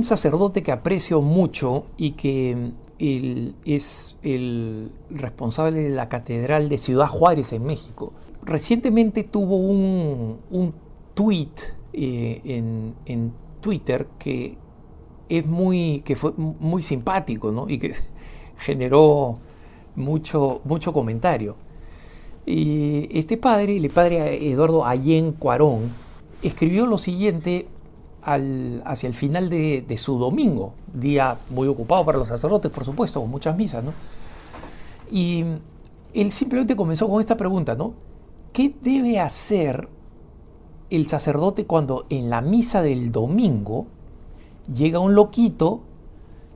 un sacerdote que aprecio mucho y que él es el responsable de la Catedral de Ciudad Juárez en México. Recientemente tuvo un tweet en Twitter que fue muy simpático, ¿no? Y que generó mucho comentario. Y este padre, el padre Eduardo Allén Cuarón, escribió lo siguiente hacia el final de su domingo, día muy ocupado para los sacerdotes, por supuesto, con muchas misas, ¿no? Y él simplemente comenzó con esta pregunta, ¿no? ¿Qué debe hacer el sacerdote cuando en la misa del domingo llega un loquito,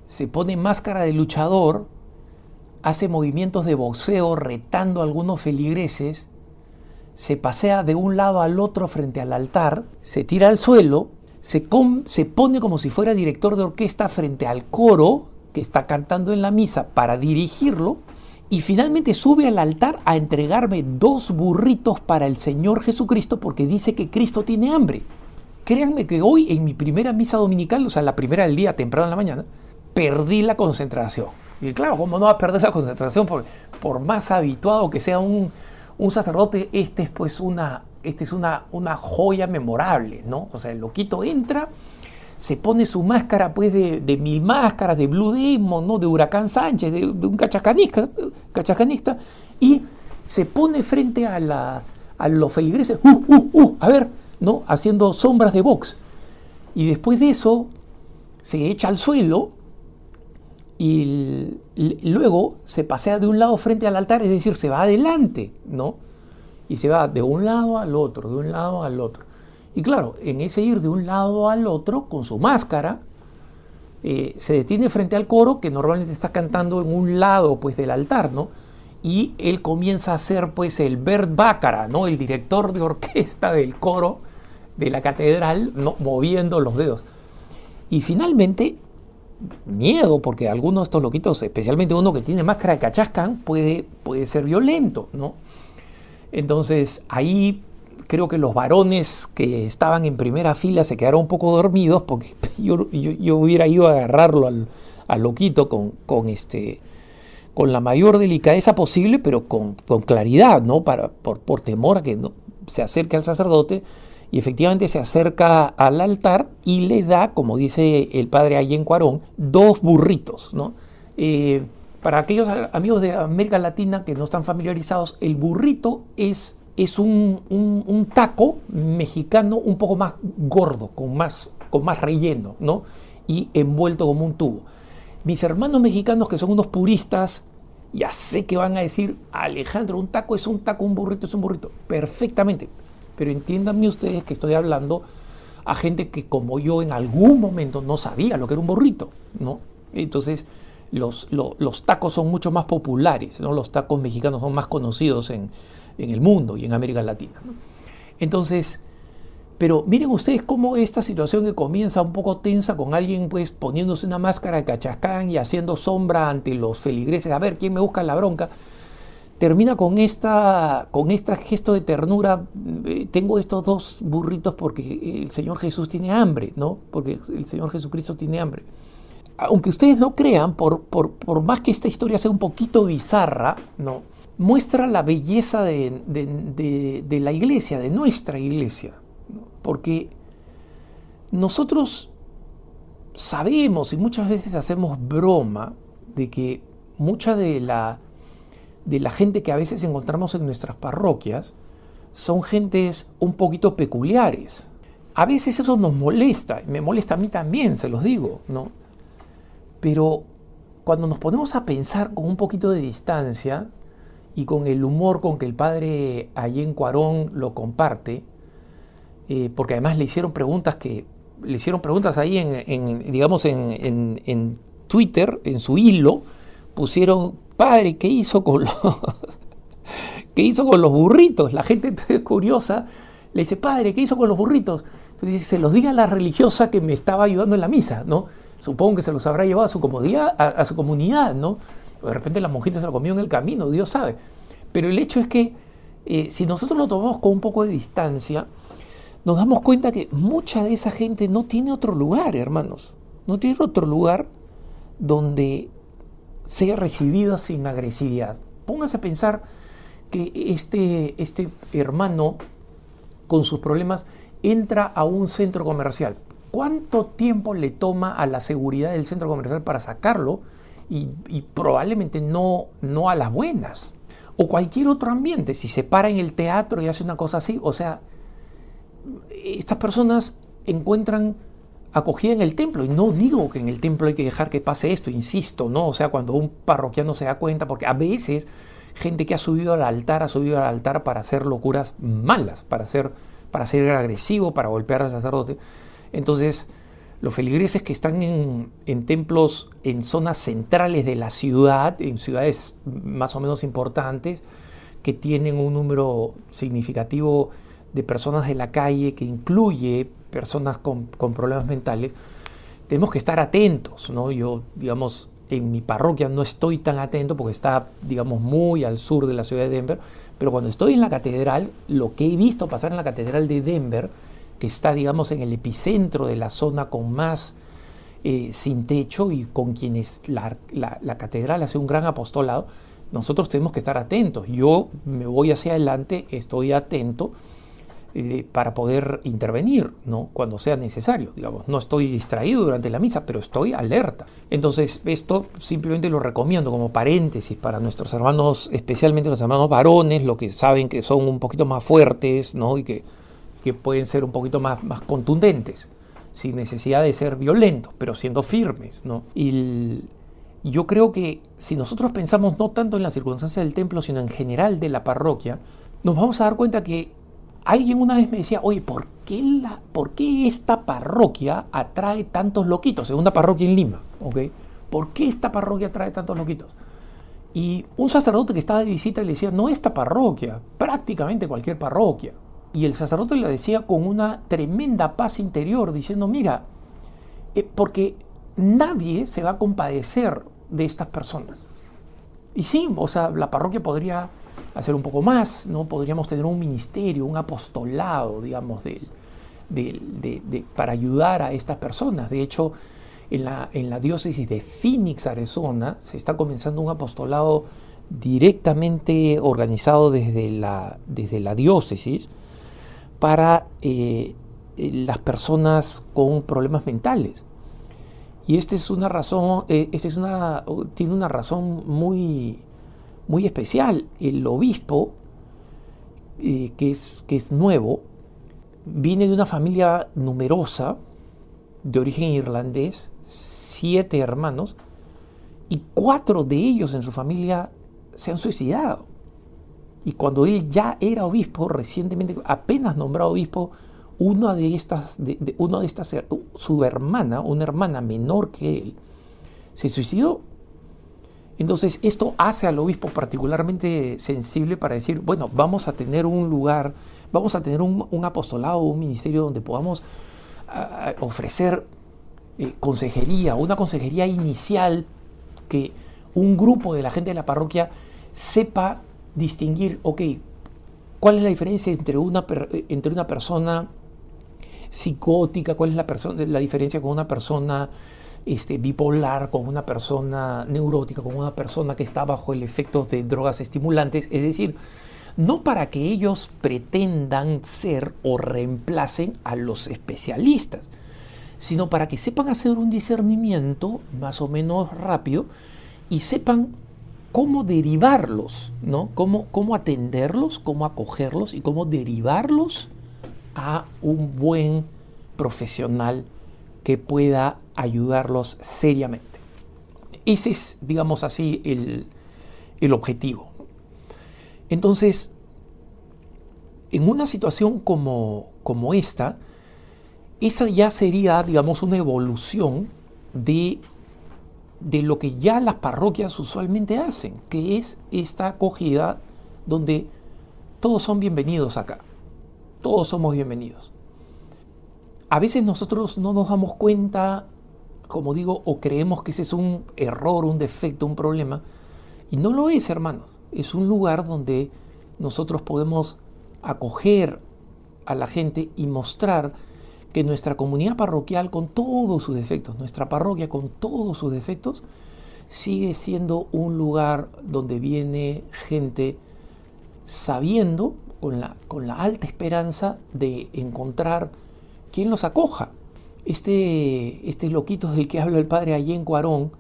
se pone máscara de luchador, hace movimientos de boxeo retando a algunos feligreses, se pasea de un lado al otro frente al altar, se tira al suelo, se pone como si fuera director de orquesta frente al coro que está cantando en la misa para dirigirlo, y finalmente sube al altar a entregarme 2 burritos para el Señor Jesucristo porque dice que Cristo tiene hambre? Créanme que hoy en mi primera misa dominical, o sea, la primera del día temprano en la mañana, perdí la concentración. Y claro, ¿cómo no va a perder la concentración? Por más habituado que sea un sacerdote, esta es una joya memorable, ¿no? O sea, el loquito entra, se pone su máscara pues de 1000 máscaras, de Blue Demon, ¿no? De Huracán Sánchez, de un cachacanista, y se pone frente a los feligreses, a ver, ¿no? Haciendo sombras de box. Y después de eso se echa al suelo y luego se pasea de un lado frente al altar, es decir, se va adelante, ¿no? Y se va de un lado al otro, de un lado al otro. Y claro, en ese ir de un lado al otro, con su máscara, se detiene frente al coro, que normalmente está cantando en un lado pues, del altar, ¿no? Y él comienza a ser pues el Bert Baccara, ¿no? El director de orquesta del coro de la catedral, ¿no? Moviendo los dedos. Y finalmente, miedo, porque algunos de estos loquitos, especialmente uno que tiene máscara de cachascán, puede ser violento, ¿no? Entonces ahí creo que los varones que estaban en primera fila se quedaron un poco dormidos, porque yo hubiera ido a agarrarlo al loquito con la mayor delicadeza posible, pero con claridad, ¿no? Por temor a que no se acerque al sacerdote. Y efectivamente se acerca al altar y le da, como dice el padre Allén Cuarón, 2 burritos, ¿no? Para aquellos amigos de América Latina que no están familiarizados, el burrito es un taco mexicano un poco más gordo, con más relleno, ¿no? Y envuelto como un tubo. Mis hermanos mexicanos, que son unos puristas, ya sé que van a decir, Alejandro, un taco es un taco, un burrito es un burrito. Perfectamente. Pero entiéndanme ustedes que estoy hablando a gente que como yo en algún momento no sabía lo que era un burrito, ¿no? Entonces los tacos son mucho más populares, ¿no? Los tacos mexicanos son más conocidos en el mundo y en América Latina, ¿no? Entonces, pero miren ustedes cómo esta situación que comienza un poco tensa con alguien pues poniéndose una máscara de cachascán y haciendo sombra ante los feligreses, a ver quién me busca la bronca, termina con este gesto de ternura. Tengo estos 2 burritos porque el Señor Jesús tiene hambre, ¿no? Porque el Señor Jesucristo tiene hambre. Aunque ustedes no crean, por más que esta historia sea un poquito bizarra, ¿no? Muestra la belleza de la iglesia, de nuestra iglesia, ¿no? Porque nosotros sabemos y muchas veces hacemos broma de que mucha de la gente que a veces encontramos en nuestras parroquias son gentes un poquito peculiares. A veces eso nos molesta, me molesta a mí también, se los digo, ¿no? Pero cuando nos ponemos a pensar con un poquito de distancia y con el humor con que el padre Allén Cuarón lo comparte, porque además le hicieron preguntas ahí en Twitter, en su hilo, pusieron, padre, ¿qué hizo con los burritos? La gente curiosa le dice, padre, ¿qué hizo con los burritos? Entonces dice, se los diga a la religiosa que me estaba ayudando en la misa, ¿no? Supongo que se los habrá llevado a su comunidad, ¿no? O de repente la monjita se lo comió en el camino, Dios sabe. Pero el hecho es que si nosotros lo tomamos con un poco de distancia, nos damos cuenta que mucha de esa gente no tiene otro lugar, hermanos. no tiene otro lugar donde sea recibida sin agresividad. Póngase a pensar que este hermano con sus problemas entra a un centro comercial. ¿Cuánto tiempo le toma a la seguridad del centro comercial para sacarlo? Y probablemente no a las buenas. O cualquier otro ambiente, si se para en el teatro y hace una cosa así, o sea, estas personas encuentran acogida en el templo, y no digo que en el templo hay que dejar que pase esto, insisto, ¿no? O sea, cuando un parroquiano se da cuenta, porque a veces gente que ha subido al altar para hacer locuras malas, para ser agresivo, para golpear al sacerdote. Entonces, los feligreses que están en templos en zonas centrales de la ciudad, en ciudades más o menos importantes, que tienen un número significativo de personas de la calle, que incluye personas con problemas mentales, tenemos que estar atentos, ¿no? Yo, digamos, en mi parroquia no estoy tan atento porque está, digamos, muy al sur de la ciudad de Denver, pero cuando estoy en la catedral, lo que he visto pasar en la catedral de Denver, que está, digamos, en el epicentro de la zona con más sin techo y con quienes la catedral hace un gran apostolado, nosotros tenemos que estar atentos. Yo me voy hacia adelante, estoy atento para poder intervenir, ¿no? Cuando sea necesario, digamos. No estoy distraído durante la misa, pero estoy alerta. Entonces, esto simplemente lo recomiendo como paréntesis para nuestros hermanos, especialmente los hermanos varones, los que saben que son un poquito más fuertes, ¿no? Y que pueden ser un poquito más contundentes, sin necesidad de ser violentos, pero siendo firmes, ¿no? Y yo creo que si nosotros pensamos no tanto en las circunstancias del templo, sino en general de la parroquia, nos vamos a dar cuenta que alguien una vez me decía, oye, ¿por qué esta parroquia atrae tantos loquitos? Es una parroquia en Lima, ¿ok? ¿Por qué esta parroquia atrae tantos loquitos? Y un sacerdote que estaba de visita le decía, no esta parroquia, prácticamente cualquier parroquia. Y el sacerdote le decía con una tremenda paz interior, diciendo, mira, porque nadie se va a compadecer de estas personas. Y sí, o sea, la parroquia podría hacer un poco más, ¿no? Podríamos tener un ministerio, un apostolado, digamos, para ayudar a estas personas. De hecho, en la diócesis de Phoenix, Arizona, se está comenzando un apostolado directamente organizado desde la diócesis para las personas con problemas mentales. Y esta es una razón, tiene una razón muy, muy especial. El obispo, que es nuevo, viene de una familia numerosa, de origen irlandés, 7 hermanos, y 4 de ellos en su familia se han suicidado. Y cuando él ya era obispo, recientemente, apenas nombrado obispo, su hermana, una hermana menor que él, se suicidó. Entonces esto hace al obispo particularmente sensible para decir, bueno, vamos a tener un lugar, vamos a tener un apostolado, un ministerio donde podamos ofrecer consejería, una consejería inicial, que un grupo de la gente de la parroquia sepa distinguir, ok, ¿cuál es la diferencia entre una persona psicótica? ¿Cuál es la diferencia con una persona bipolar, con una persona neurótica, con una persona que está bajo el efecto de drogas estimulantes? Es decir, no para que ellos pretendan ser o reemplacen a los especialistas, sino para que sepan hacer un discernimiento más o menos rápido y sepan cómo derivarlos, ¿no? Cómo atenderlos, cómo acogerlos y cómo derivarlos a un buen profesional que pueda ayudarlos seriamente. Ese es, digamos así, el objetivo. Entonces, en una situación como esta, esa ya sería, digamos, una evolución de lo que ya las parroquias usualmente hacen, que es esta acogida donde todos son bienvenidos acá, todos somos bienvenidos. A veces nosotros no nos damos cuenta, como digo, o creemos que ese es un error, un defecto, un problema, y no lo es, hermanos. Es un lugar donde nosotros podemos acoger a la gente y mostrar que nuestra comunidad parroquial, con todos sus defectos, nuestra parroquia con todos sus defectos, sigue siendo un lugar donde viene gente sabiendo, con la alta esperanza de encontrar quien los acoja. Este loquito del que habla el padre Allén Cuarón,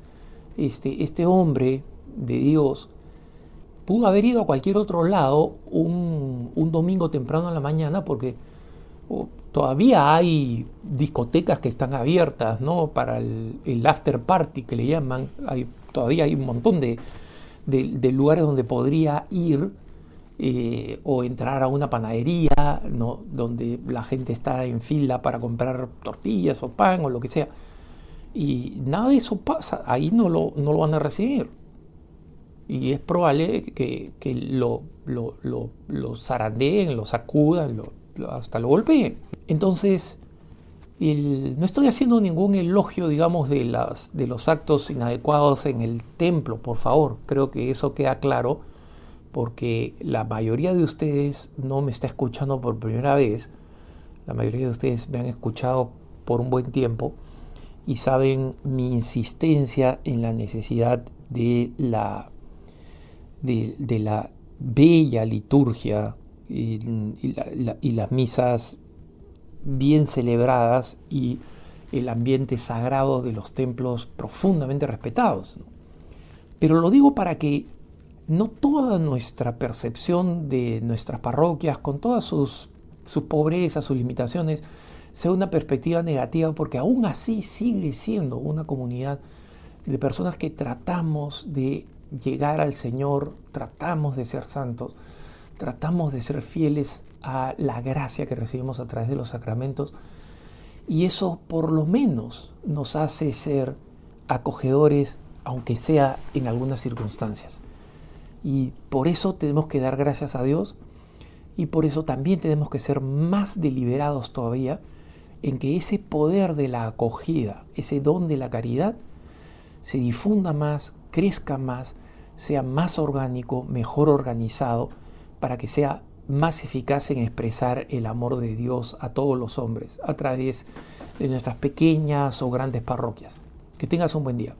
este hombre de Dios, pudo haber ido a cualquier otro lado un domingo temprano en la mañana, porque todavía hay discotecas que están abiertas, ¿no?, para el after party que le llaman. Todavía hay un montón de lugares donde podría ir, o entrar a una panadería, ¿no?, donde la gente está en fila para comprar tortillas o pan o lo que sea. Y nada de eso pasa, ahí no lo van a recibir. Y es probable que lo zarandeen, lo sacudan, hasta lo golpeen. Entonces, no estoy haciendo ningún elogio, digamos, de los actos inadecuados en el templo, por favor. Creo que eso queda claro, porque la mayoría de ustedes no me está escuchando por primera vez. La mayoría de ustedes me han escuchado por un buen tiempo y saben mi insistencia en la necesidad de la bella liturgia y las misas bien celebradas y el ambiente sagrado de los templos profundamente respetados, ¿no? Pero lo digo para que no toda nuestra percepción de nuestras parroquias, con todas sus pobrezas, sus limitaciones, sea una perspectiva negativa, porque aún así sigue siendo una comunidad de personas que tratamos de llegar al Señor, tratamos de ser santos, tratamos de ser fieles a la gracia que recibimos a través de los sacramentos, y eso por lo menos nos hace ser acogedores, aunque sea en algunas circunstancias. Y por eso tenemos que dar gracias a Dios, y por eso también tenemos que ser más deliberados todavía en que ese poder de la acogida, ese don de la caridad, se difunda más, crezca más, sea más orgánico, mejor organizado, para que sea más eficaz en expresar el amor de Dios a todos los hombres a través de nuestras pequeñas o grandes parroquias. Que tengas un buen día.